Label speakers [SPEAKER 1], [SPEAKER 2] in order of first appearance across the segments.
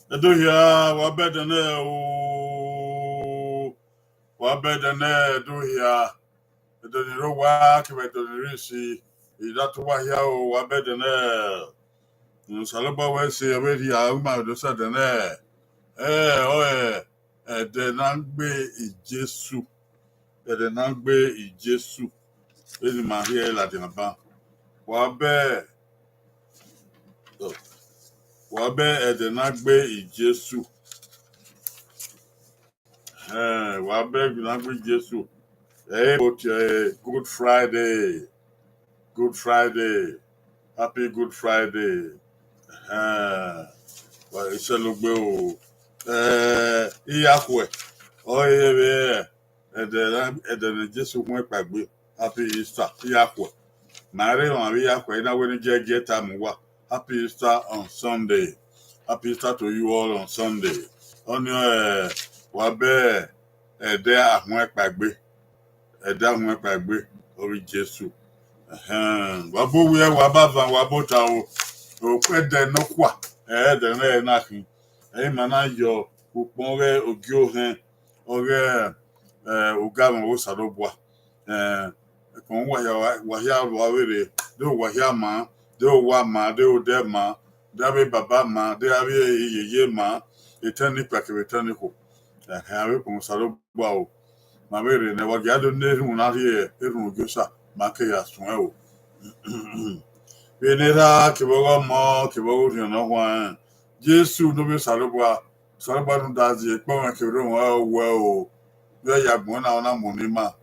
[SPEAKER 1] Edohia wabedene o wabedene edohia edoniro wa kebedonirisi idatu wahia o wabedene nsalaba wese abedi ama dosa dene oe edenangbe ijesu edenangbe ijesu eni mahia la dinaba wabe edenangbe ijesu wabe edenangbe ijesu. Hey, Good Friday. Good Friday. Happy Good Friday. It's a little bit. Iyakwe. Oh, yeah. And then just went back. Happy Easter. Iyakwe. Mary on Iyakwe. Now, when you get time, happy Easter on Sunday. Happy Easter to you all on Sunday. On your Wabe, there, went back. Ẹ̀dá àwọn ẹ̀pàgbé orí Jésù. Wàbó wíyá wàbá van wàbó ta o. Òkú ẹ̀dẹ̀ nọ́kwà ẹ̀ẹ́dẹ̀ náà náà kì. Ẹ̀yìn màá náà yọ òpó ọ̀rẹ́ ògì òhìn ọ̀rẹ́ ògàmù ó sàdóbùà. Ẹ̀kọ́ wàhíà wàwérè dé wàhíà máa dé wà máa dé dẹ́ máa dábé bàbá máa dé abé yèyé máa ìtẹ́ni pàkìrì ìtẹ́ni kò. Àwẹ̀kùn sàdóbùà o. Mabere ne wagiado neru na rie eru gosa make ya sunwe o venera kibogo mo kibogo ni no wa Jesu no be salobwa no dazi e pon ke ro wa o yo ya gbon na ona monima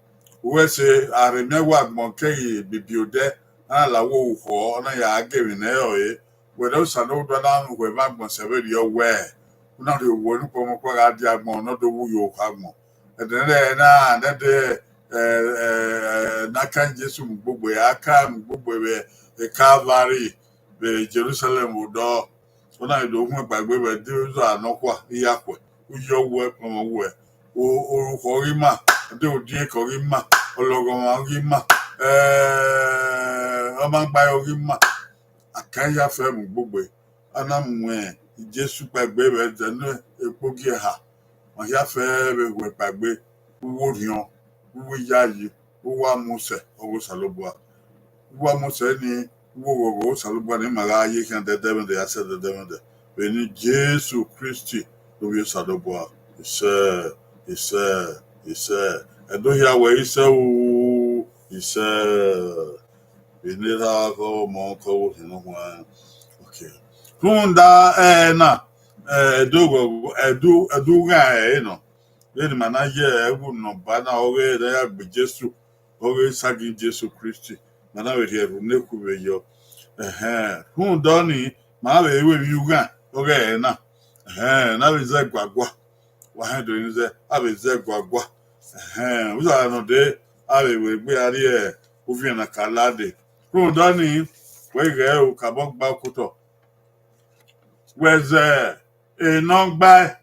[SPEAKER 1] we se are mewa gbon ke bibiode na lawo ho na ya ageri na yo e we do salo do na we ba gbon se we yo we na ri wo ni po mo ko ga di agbon no do wu yo agbon edere na de n'aka Jesu gbogbo ya aka gbogbo be Calvary be Jerusalem udo ona ido ohun gbagbe be de uzo anokwa iyakwe uyo wo epomo wo orúkọ rí mà de odi e ko rí mà ologo ma rí mà o ma gba rí mà akanya fe mu gbogbo ana mu Jesu gbagbe be de no epogi ha wọ́n yá fẹ́ wẹ̀ gbàgbé wúwo rian wúwo yáyé wúwo amúṣẹ ọwọ́ sàlóbùà wúwo amúṣẹ ní wúwo ọwọ́ sàlóbùà ní màrá ayé kí n dẹ́dẹ́mẹ́dẹ́ yá sẹ́ dẹ́dẹ́mẹ́dẹ́ bẹ́ẹ̀ ni Jésù Kristi lórí sàlóbùà ìṣẹ́ He said, I don't hear where he said, oh, he said, we need to go more cold, you know why. Okay. Kunda, na, do guy, you know. Then manager, I would not ban away there, but just to always sagging Jesus Christ. Mana we hear from Neku, Kunda, ni, my way with you, okay, na. Now is that guagua. Why do you say, I will say guagua. We are not there. I will be at here. Moving a calade. Who done it? Where go? Cabot Bakuto. Where's there? A non by,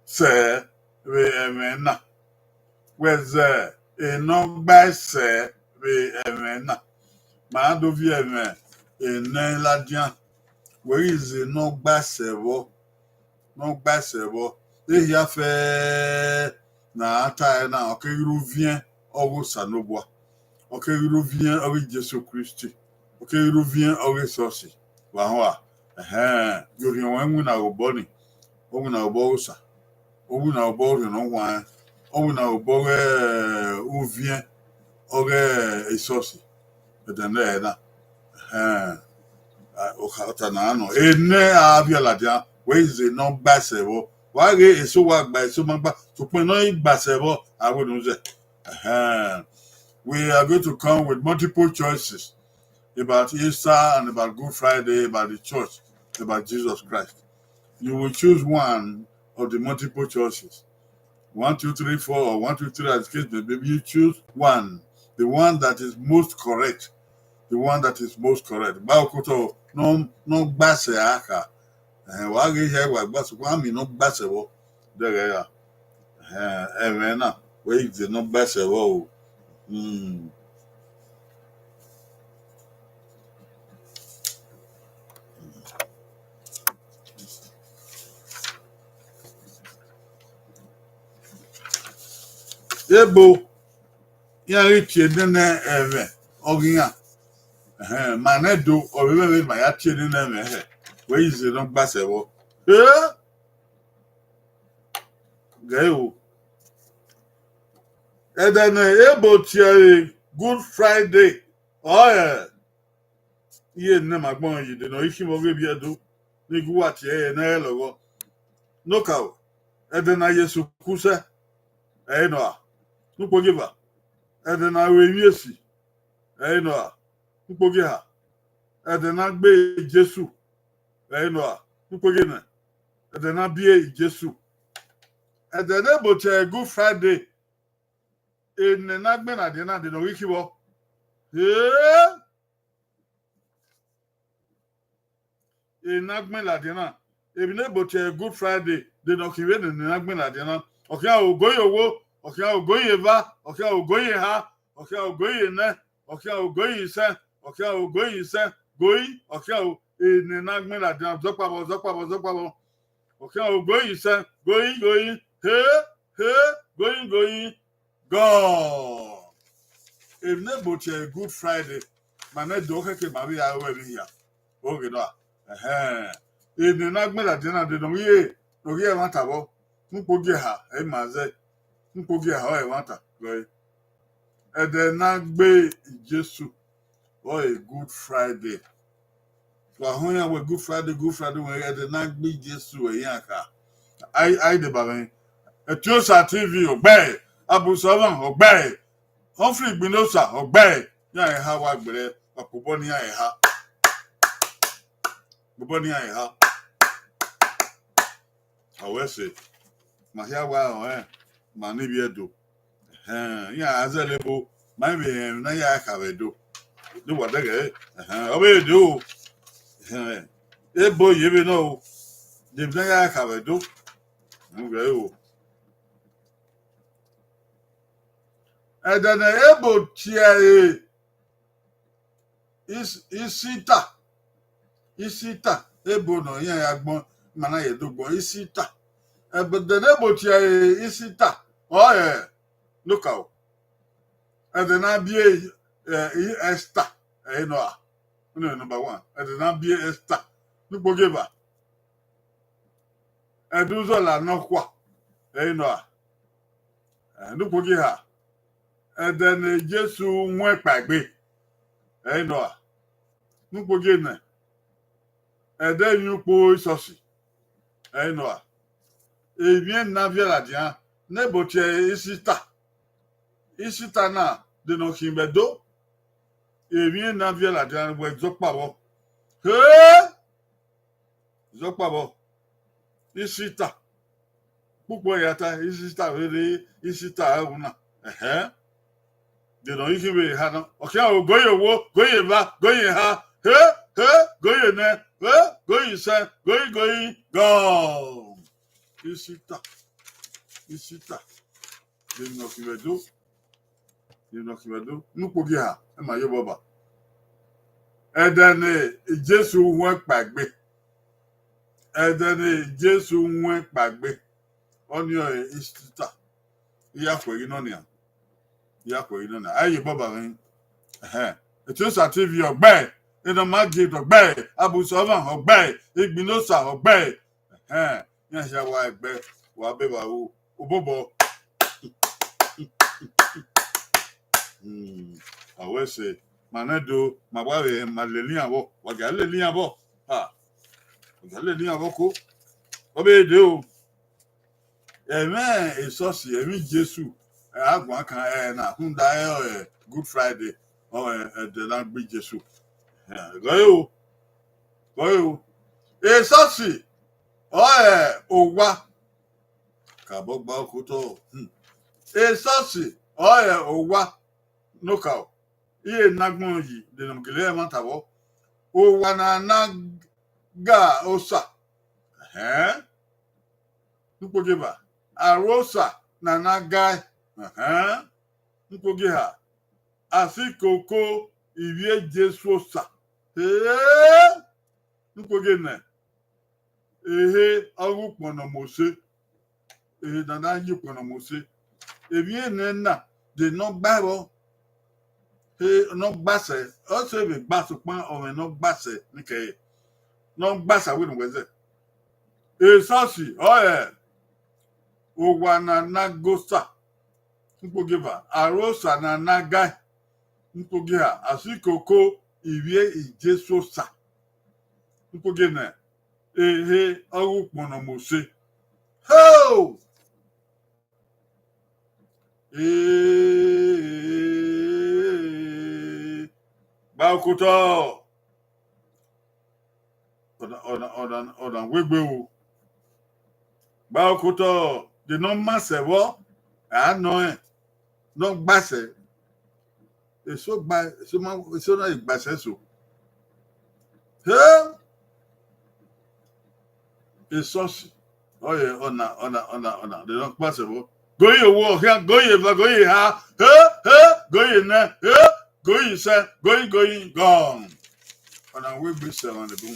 [SPEAKER 1] sir. We amena. Where's there? A non by, sir. We amena. Mando Vienne. A nain ladian. Where is the non by, sir? Non by, sir. Ehi afẹ́ na ata na ọkẹ́rù vien ọwọ́ sanobua ọkẹ́rù vien ọwọ́ Jésù Kristi ọkẹ́rù vien ọwọ́ sọ́ọ̀sì wàhùn à yorùbá wọn ń wúna ọ̀bọ ni ó wúna ọ̀bọ ọ̀sà ó wúna ọ̀bọ ọ̀rìnà wọn ó wúna ọ̀bọ ọ̀vien ọwọ́ sọ́ọ̀sì ẹ̀dẹ̀ndẹ̀ ẹ̀ náà ọ̀kàtà náà nọ ẹ̀ abíọ́ládìá wẹ́ẹ́ ìzè náà bá ṣẹ̀ wọ́. Why is so work by so much to point no basebo? I wouldn't say. We are going to come with multiple choices about Easter and about Good Friday, about the church, about Jesus Christ. You will choose one of the multiple choices. 1, 2, 3, 4, or 1, 2, 3 as case may be. You choose one, the one that is most correct. The one that is most correct. Baokoto no base aka. Why here was but one no bassable there and now wait the no bassable Ebo ya richie na eve oginya manedo obibe ma ya tie na eve where is the no bassable Gayo. And then Ebo Good Friday. Oh yeah. Ye na magbon yi de no ishi mo be bia do. Ni gu wa tie na elogo. No ka. And then Yesu kusa. No a. Nu pogiba. And then we wiesi. No a. Nu pogi ha. And then agbe Jesu. No a. Nu pogi na. And then abie Jesu. And then Ebo Good Friday. In the Nagman, I did not know wiki wo. Yeah. In Nagman, I did not. If you able to Good Friday, they don't give it in the Nagman, I did not. Okay, I will go your wo. Okay, I will go your va. Okay, I will go your ha. Okay, I will go your ne. Okay, I will go your son. Okay, I will go your son. Going. Okay, I will in the Nagman, I did not. Zokpabo. Okay, I will go your son. Going. Hey, going. God. If never a Good Friday, my net do okay, maybe I will be here. Okay, no. If the Nagman at dinner, they don't hear, no hear what about. Who could get her, Maze? Who could get her, I want her. And then Nagbe Jesu, or a Good Friday. So when I was Good Friday, when I had the Nagbe Jesu, a yanka. I the Baron. A Chosa TV, obey. Abu Salam, obey. Humphrey Binosa, obey. Ya ha wa gbere, Akuboni ya ha. Buboni ya ha. I say, Mahia wa Mani Edo. Ya Azelebo, my na ya Kavedo. Do what they get. Obey do. Eh, boy, you know. The Naya Kavedo. Okay. And then able to isita ebo no yan agbon mana ye dogbo isita but then able to isita oh yeah look out and then I be Esther no number 1 and then I be Esther look give and do so la no kwa no no pogi ha. And then Jesu went pagbe. No. No pogi na. And then you po isosi. No. E bien na via la dia. Ne botie isita. Isita na de no himbedo. E bien na via la dia we zokpa bo. He! Zokpa bo. Isita. Púpọ̀ yàtá isita rere isita una. De no ikibe ha no. Okay, o goye wo, goye ba, goye ha. Goye ne, goye se, goye go. Isita. De no kibedo. Nu pogi ha, e ma yo baba. E then Jesu won pagbe. Jesu won pagbe. Onyo isita. Iya ko yi no ni a. Aye baba rin. Etusa TV ogbe. Ina magid ogbe. Abusovan ogbe. Igbinosa ogbe. Yan sha wa egbe. Wa be wa o. Obobo. Awe se manedo magbawe maleli abo. Waga leli abo. Waga leli abo ko. Obe de o. Amen. Esosi emi Jesu. Agwa kan na hunda Good Friday the language Jesu. Goyo. Esosi owa kabogba okuto. Esosi owa noka. Iye nagbon yi de nomgele mantabo. Owa na naga osa. Nupogeba. Arosa na nagai. Npogi ha. Afikoko iwie Jesu sa. Npogi ne. Awu pono mose. Dana yi pono mose. Ewie ne na de no gbaro. No gbase. O se be gbaso pan o no gbase nike. No gbasa we no weze. Esosi Owana nagosa. Npogiva. Arosa na nagai. Npogiha. Asikoko iwie Jesu sa. Npogine. Awu pono mose. Ho! Bakuto. Odan wegbe o. Bakuto. De no masewo. No no gbase. Eso na igbase so. Esosi. Ona. De no gbase wo. Goye wo, goye va, goye ha. Goye ne. Goye se, goye gone. Ona we be se on the boom.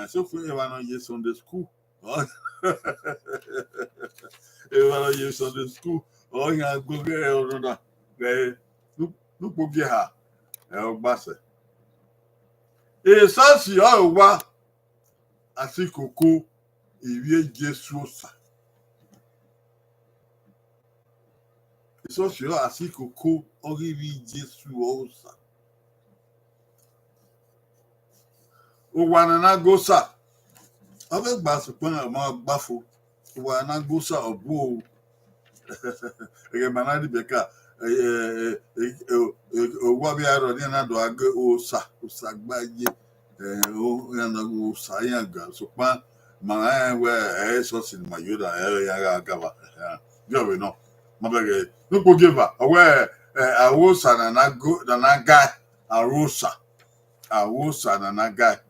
[SPEAKER 1] So for you no yes Sunday school. Eva no yes Sunday school. Ya go get ona. Nu pogi ha. Ogbase. Esosi wa asikoko iwie Jesu sa. Esosi asikoko oriwi Jesu osa. Owana na gosa. Abe gbaso pon ma gbafo. Owana gosa obo. Ege manadi beka owa bi aro ni na do age osa gbaye. Ya na osa yan ga so pan ma we esosi ma yoda ya ga gaba. Yo we no. Ma bege no go give awe awosa na naga arosa. Awosa na naga.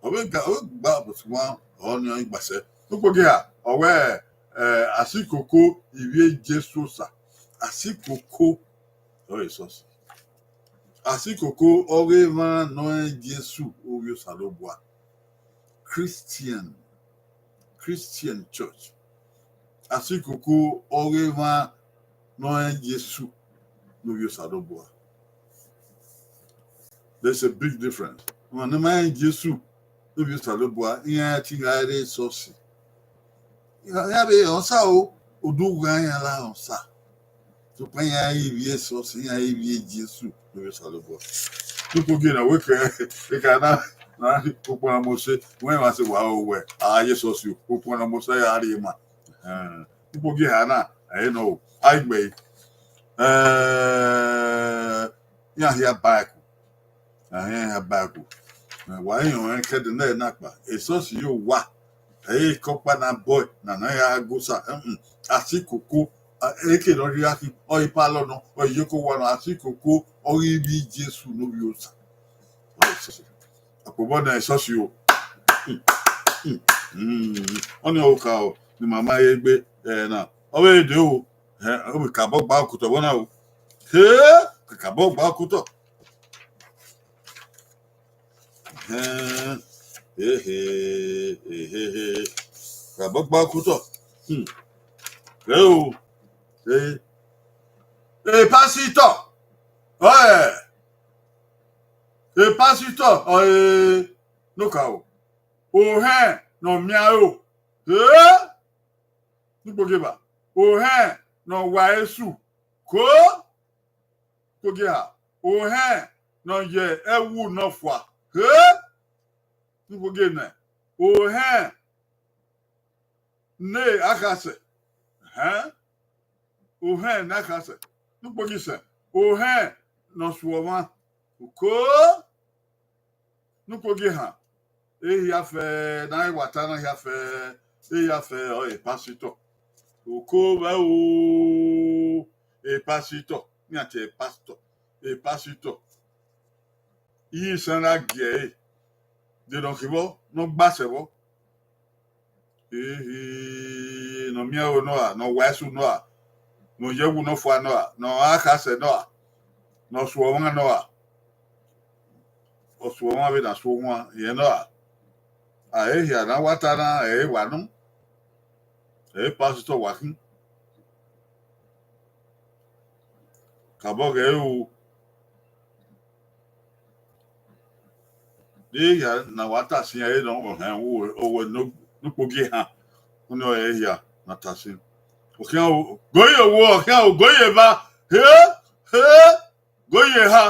[SPEAKER 1] Gba boswan onyo igbase. Npogi ha owe asikoko iwie Jesu sa. Asikoko esosi. Asikoko oreva no Jesu oyo salobwa. Christian church. Asikoko oreva no Jesu oyo salobwa. There's a big difference. When the man Jesu oyo salobwa, iya ti gare sosi. Ya be onsa o. Odu ganha lá on sa. Tu penha aí vie so sin aí vie Jesus no salobo. Tu pogi na we ke na popo na mose when wa se wa o we. Ah Jesus you popo na mose ya ri ma. Tu pogi ha na I know. Ai gbe. Ya hia back. Hia back. Wa yin ke de na na pa. Jesus you wa. Aí copa na boy na ya gosa asi koko eke no ri aki o ipalo no o yoko wa no asi koko o ibi Jesu no bi osa akobo na esosi o oni o ka o ni mama ye gbe na o we de o o bi ka bo gba okuto bona o ka bo gba okuto ka bo gba okuto o pastor ouais pastor no ka o no mia o ni gbogeba no wa esu ko gbogea no ye ewu no fwa ni gbogena ne akase nakase ni gbogise no suoma ko nukogi ha ya fe na iwata na ya fe o pastor ko ba o pastor ni ati pastor pastor yi sanra gie de don kibo no gbasebo no mia o no wasu no yewu no fo no akase no suoma osuoma be na suoma ye ahia na wata na wanu pastor wakin kaboge o ya na wata sin no o no pogi ha no ya na tasin o goye wo o goye ba goye ha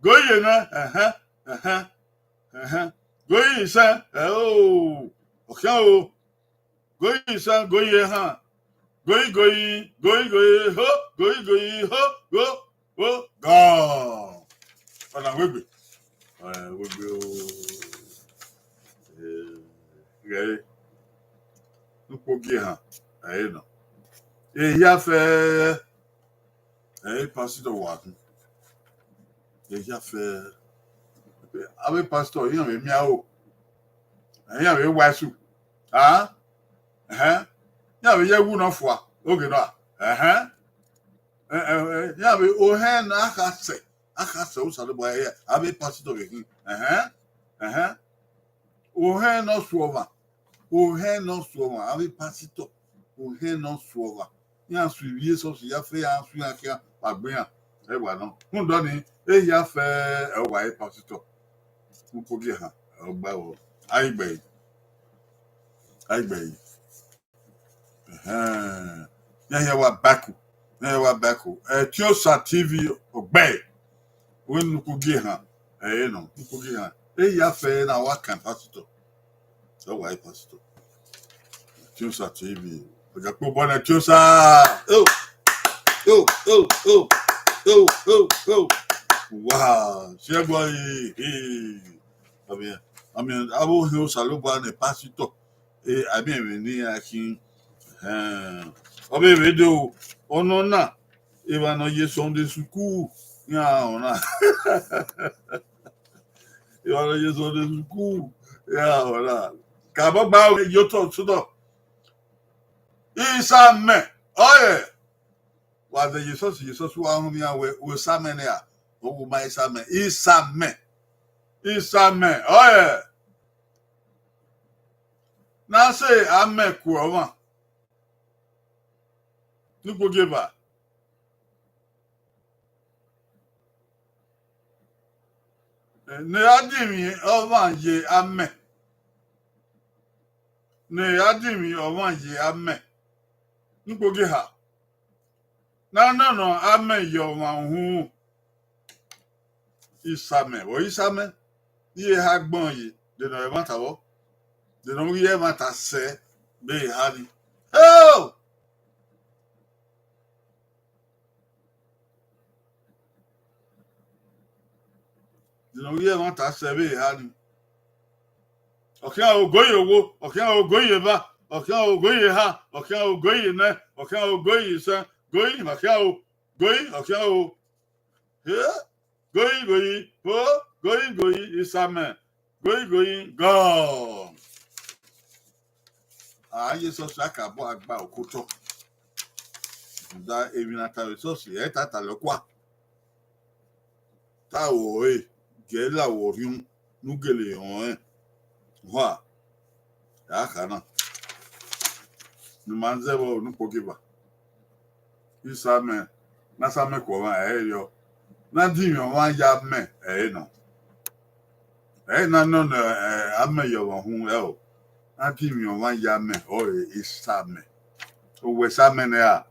[SPEAKER 1] goye na goyi san o goyi san goyi ha goyi ho goyi ho go ona wegbe o nupogi ha no ya fe pastor wa ya fe awe pastor yan me mia o yan we wasu ya we yewu no fo oge no ya we na akase o sale boy ya awe pastor we no suova awe pastor no suova ya suivi so ya fe ya su ya kia agbeyan wa no ndo ni ya fe wa pastor nupogi ha ogba o aigbe ya wa baku Tiosa TV ogbe when nupogi ha no nupogi ha ya fe na wa kan pastor so wa pastor Tiosa TV oja po bona Tiosa wow chegou aí I will hear Saluba and pastor I mean aqui o bebê deu onona eva no ye Sunday school ya ona eva no ye Sunday school ya ona acabou ba yo to sudo isame oye wa the Jesus wa hu ya we same ne a o ma isame oye na say ame kuoma nupo geba ne adimi oma ye ame ne adimi oma ye ame Nupogi ha. No, ame yo mahu isame. O isame. Ye hagbon yi. De no mata wo. De no ye mata se be hani. Oh! De no ye mata se be hani. Okia ogoye owo, okia ogoye ba, okia ogoye ha, okia ogoye ne, okia ogoye se, goyi, okia o, goyi, okia o, goyi, goyi, isame, goyi, go. Aye so saka bo agba okoto. Da evinata so si tata lokwa. Ta o gela wo riun nugele on wa. Ya kana. Numanzebo nupogiba. Isame, nasame kwa yo. Na di mi wa ya me no. Na no ame yo wa hu o. Na di mi wa ya me o isame. O we same ne a.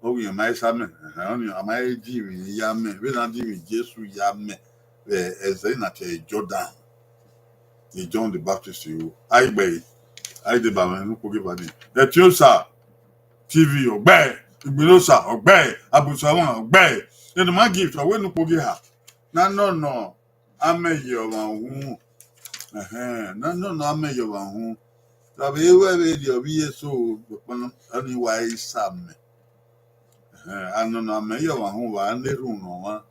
[SPEAKER 1] O wi ma isame. Oni ama di mi ya me. We na di mi Jesu ya me. Eze na te Jordan. The John the Baptist you. Ai gbe. Ai de ba me nu ko ge ba ni. E ti o sa TV ogbe. Igbilosa ogbe. Abusawan ogbe. The man gift we nu ko ge ha. Na no ame yo wa hu. No ame yo wa hu. Tabi ewe be di obi yeso pono ani wa isame. No ame yo wa hu wa neru no wa.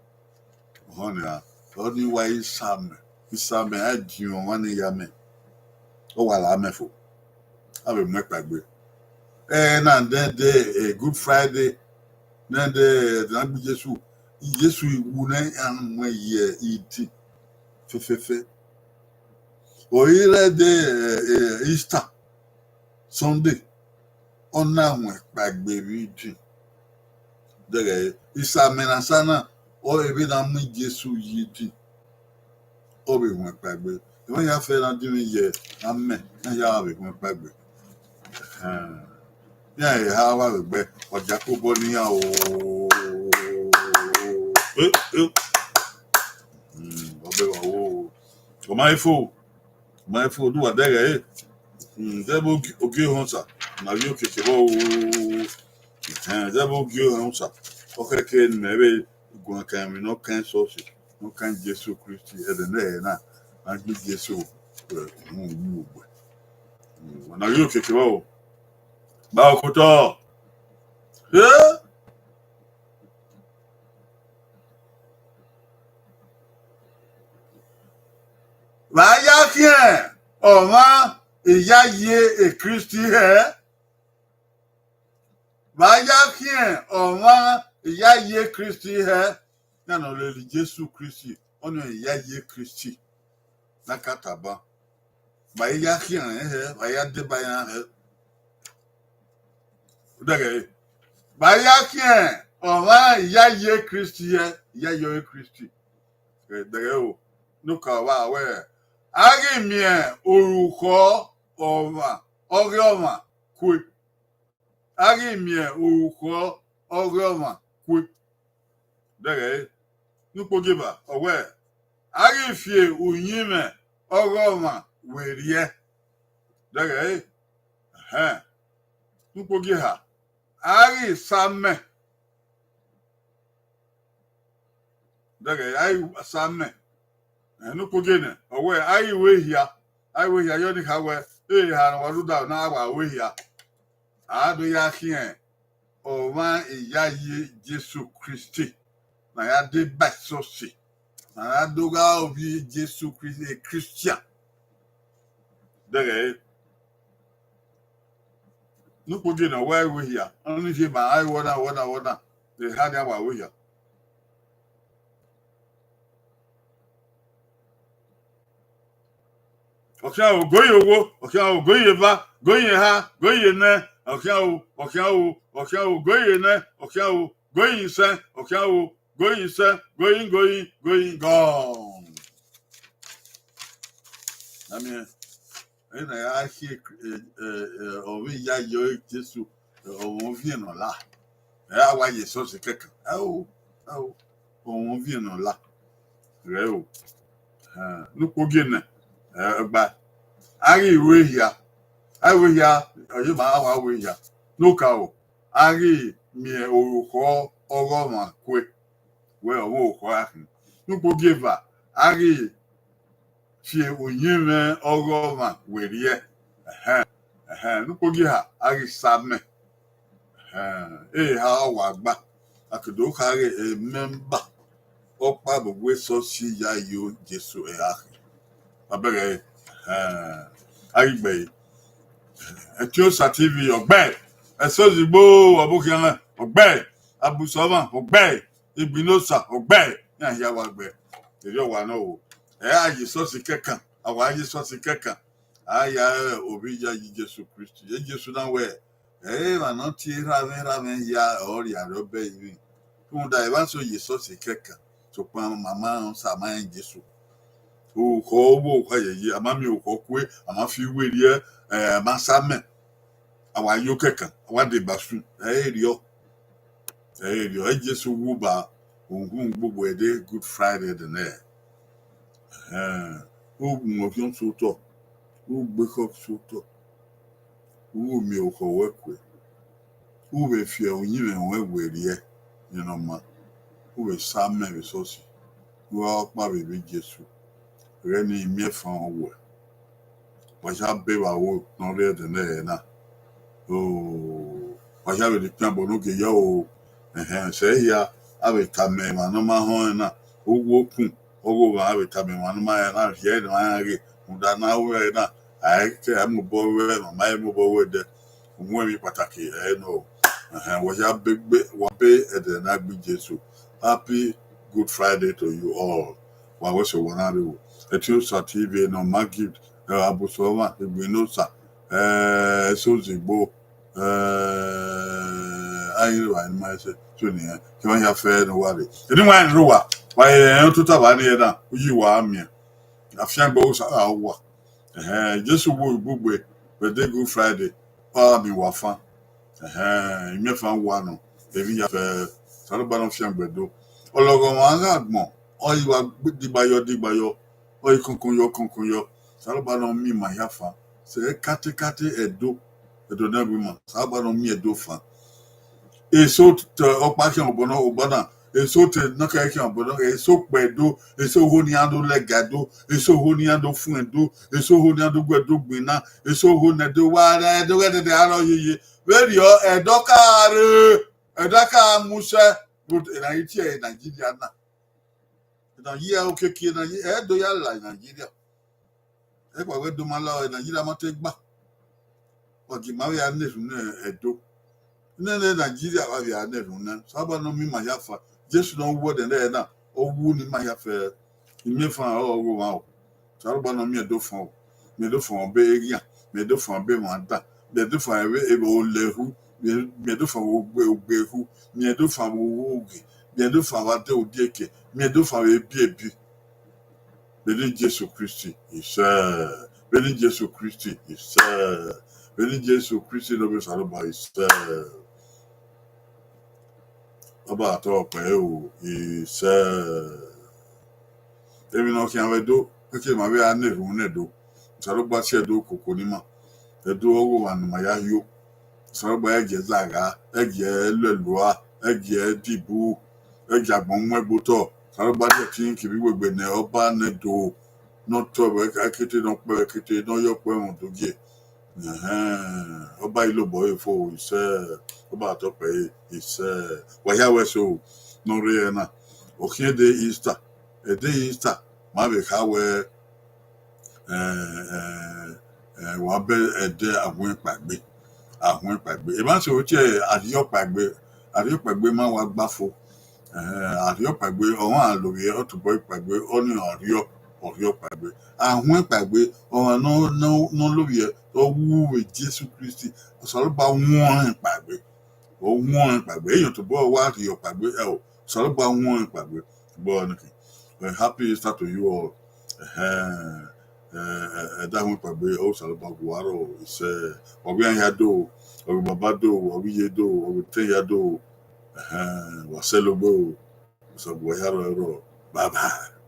[SPEAKER 1] Honya. Oni wa isame. Isame adi wa ni ya me. O wa la mefo. Abe me pagbe. Na de Good Friday. Na de na bi Jesu. Jesu iwu na anwe ye iti. Fefefe. Oyire de Easter Sunday ona won pagbe ri dere isame na sana o ebi na mu Jesu yidi o be won pagbe won ya fe na dimi ye amen na ya be won pagbe ya e ha wa gbe oja ko bo ni ya o obe wa o my fo do wa dere debo oge honsa na yo keke bo debo oge honsa o keke nebe gun kan mi no kan so se no kan Jesu Christi e de na na gi Jesu mu ugbo na yo keke bo ba okoto va ya kien o ma iya ye e Christi he Vaya kien ọma ìyá yé Kristi he na no le Jesu Kristi onu ìyá yé Kristi na kataba vaya kien he vaya de vaya he udage vaya kien ọma ìyá yé Kristi he ìyá yé Kristi dege o nuka wa we agi mie orúkọ ọma oge ọma kwe Agi mie uko ogoma kwe dere nupo giba owe agi fie unyime ogoma werie dere nupo giha agi same dere ai same nupo gene owe ai wehia yoni kawe ha na waruda na agba wehia ado ya kien o ma iya ye Jesu Christi na ya de basosi na ya doga obi Jesu Christi Christian dere nupo gina wa we here only je ma ai wona de ha dia wa we here okia o goye owo okia o goye ba goye ha goye ne okia o goye ne okia o goye se okia o goye se going gone I mean na ya hi o we ya yo Jesu on vient là. Ah ouais, ça c'est quelqu'un. On vient là. Réo. Nous pouvons bah, arrive here. Arrive here. Je vais avoir here. No kao. Arrive, mais au corps, au roman, quoi. Ouais, au corps. Nous pouvons give up. Arrive, si au yémen, au roman, ouais, nous pouvons dire, arrive, ça me. Ha wa gba akedo kare member opa gbogbo so si ya yo Jesu abere agbe etio sa TV ogbe eso zigbo obukian ogbe abusovan ogbe igbinosa ogbe ya wa gbe eri wa na o aye so si kekan awa aye so si kekan aya obi ya Jesu Christ Jesu na we ma non ti raven ya ori arobe ibi fun da e ba so yeso se keka so pa mama sa ma en Jesu o ko bo ko ye ama mi o ko kwe ama fi weri ma sa me awa yo keka awa de basu rio Jesu wu ba ohun gbogbo ede Good Friday de ne o mo fi on so to o gbe ko so to o mi o ko we kwe Uwe fia unyiwe wewerie yinoma uwe samme resource wa pa bebe Jesu reni miefa owo wa ja be wa wo no re de na wa ja be de plan bono ge yo se ya ave tame ma no ma ho na owo kun owo ba ave tame ma no ma ya na ye de ma ge muda na we na ai ke amu bo we ma mai mo bo we de nwe mi pataki no wape edenagbi Jesu. Happy Good Friday to you all. Wa wese wonare etio sa TV no magid abusoma igbinosa so zigbo ayi wa ni ma se so ni ki won ya fe no ware eni wa nro wa en to ta ba ni na uyi wa ami afian gbo sa wa Jesu wo gbugbe birthday Good Friday pa mi wa fan ime fa wa no ebi ya fe saro ba no fian gbedo ologo ma ga gbon oyi wa digbayo oyi konkon yo saro ba no mi ma ya fa se kate edo na bi mo saro ba no mi edo fa eso opa ke obona eso te na ka ke obona eso pedo eso ho ni ando legado eso ho ni ando fun edo eso ho ni ando gbedo gbina eso ho na do wa de aro yeye where your edaka musa but na iti Nigeria na year okeke na edo ya la Nigeria e kwa we do mala Nigeria ma te gba ogi ma ya nefu na edo na Nigeria wa ya nefu na saba no mi ma ya fa Jesu no wo de na owu ni ma ya fa imi fa owo wa saba no mi edo fon be ria me do fon be mo anta me do fon e o lehu me do fon ogbehu me do fon Oghe me do fon wa te odieke me do fon e bi Beni Jesu Christi Beni Jesu Christi Beni Jesu Christi no be saloba Aba to pe o Ebi no kian we do ke ma we aneru ne do saloba se do koko ni ma edo owo wa no ma ya yo saloba eje zaga eje lelua eje dibu eje agbon mwebuto saloba de tin ki bi gbegbe ne oba ne do no to we akete no pe akete no yo pe won to ge oba ilo boy fo oba to pe wa ya we so no re na o kien de Easter ma be ka we wa be ede awon ipagbe e ma se o che adiyo pagbe ma wa gbafo adiyo pagbe ohun aloye otubo ipagbe oni oriyo pagbe awon ipagbe ohun no loye o wuwe Jesu Christi soro ba won ipagbe eyan to bo wa adiyo pagbe soro ba won ipagbe bo niki happy Easter to you all that one probably also about Guaro. It's Obian Yado, or Babado, or Yedo, or Teyado, Waselo Bo, so Guayaro. Bye bye.